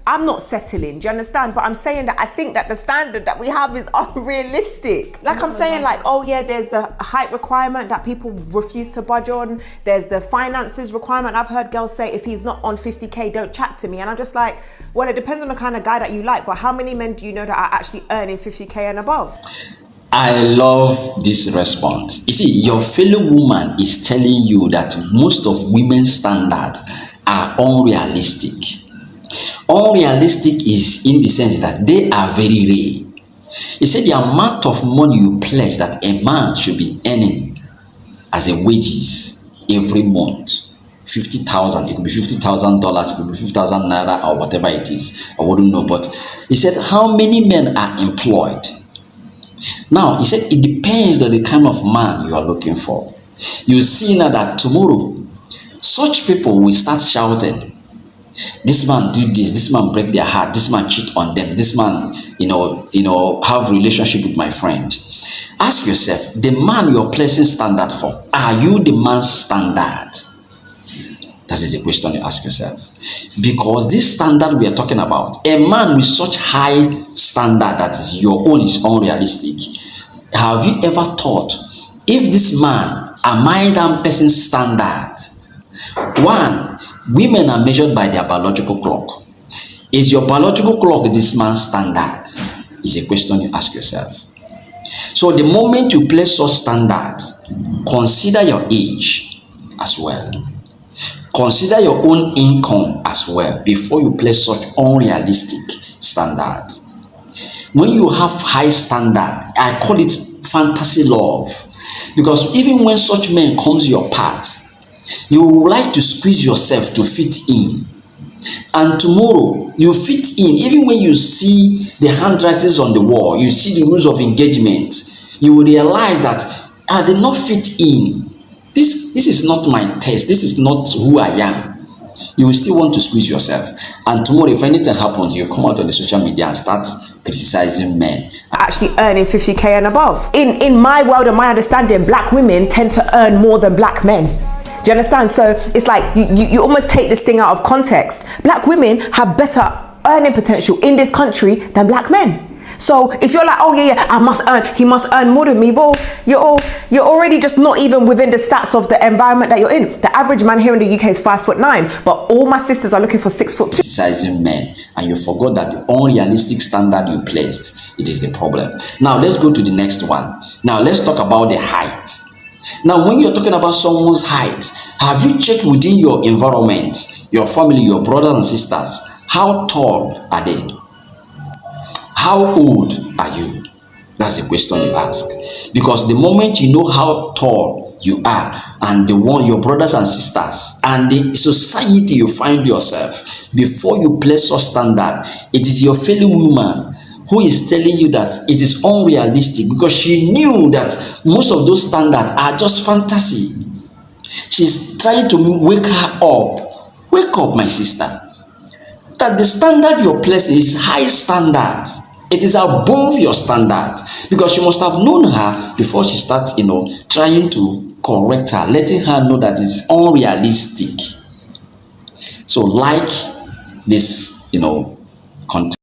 I'm not settling, do you understand? But I'm saying that I think that the standard that we have is unrealistic. Like I'm saying, like, oh yeah, there's the height requirement that people refuse to budge on. There's the finances requirement. I've heard girls say, if he's not on 50K, don't chat to me. And I'm just like, well, it depends on the kind of guy that you like, but how many men do you know that are actually earning 50K and above? I love this response. You see, your fellow woman is telling you that most of women's standards are unrealistic. Unrealistic is in the sense that they are very rare. He said the amount of money you pledge that a man should be earning as a wages every month, 50,000, it could be $50,000, it could be 50,000 naira or whatever it is. I wouldn't know. But he said, how many men are employed? Now, he said it depends on the kind of man you are looking for. You see now that tomorrow, such people will start shouting, this man did this man break their heart, this man cheat on them, this man, have relationship with my friend. Ask yourself, the man you're placing standard for, are you the man's standard? That is the question you ask yourself. Because this standard we are talking about, a man with such high standard that is your own is unrealistic. Have you ever thought, if this man, am I that person's standard? One, women are measured by their biological clock. Is your biological clock this man's standard? Is a question you ask yourself. So the moment you place such standards, consider your age as well. Consider your own income as well before you place such unrealistic standards. When you have high standard, I call it fantasy love, because even when such men comes your path, you would like to squeeze yourself to fit in. And tomorrow, you fit in. Even when you see the handwritings on the wall, you see the rules of engagement, you will realize that I did not fit in. This is not my taste. This is not who I am. You will still want to squeeze yourself. And tomorrow, if anything happens, you come out on the social media and start criticizing men. Actually earning 50K and above. In my world and my understanding, black women tend to earn more than black men. Do you understand? So it's like you almost take this thing out of context. Black women have better earning potential in this country than black men. So if you're like, oh yeah, he must earn more than me, well, you're already just not even within the stats of the environment that you're in. The average man here in the UK is 5'9", but all my sisters are looking for 6'2". Criticizing men, and you forgot that the unrealistic standard you placed, it is the problem. Now let's go to the next one. Now let's talk about the height. Now when you're talking about someone's height, have you checked within your environment, your family, your brothers and sisters, how tall are they? How old are you? That's the question you ask. Because the moment you know how tall you are, and your brothers and sisters, and the society you find yourself, before you place such standard, it is your fellow woman who is telling you that it is unrealistic, because she knew that most of those standards are just fantasy. She's trying to wake her up. Wake up, my sister. That the standard you're placing is high standard. It is above your standard, because you must have known her before she starts, trying to correct her, letting her know that it's unrealistic. So like this, content.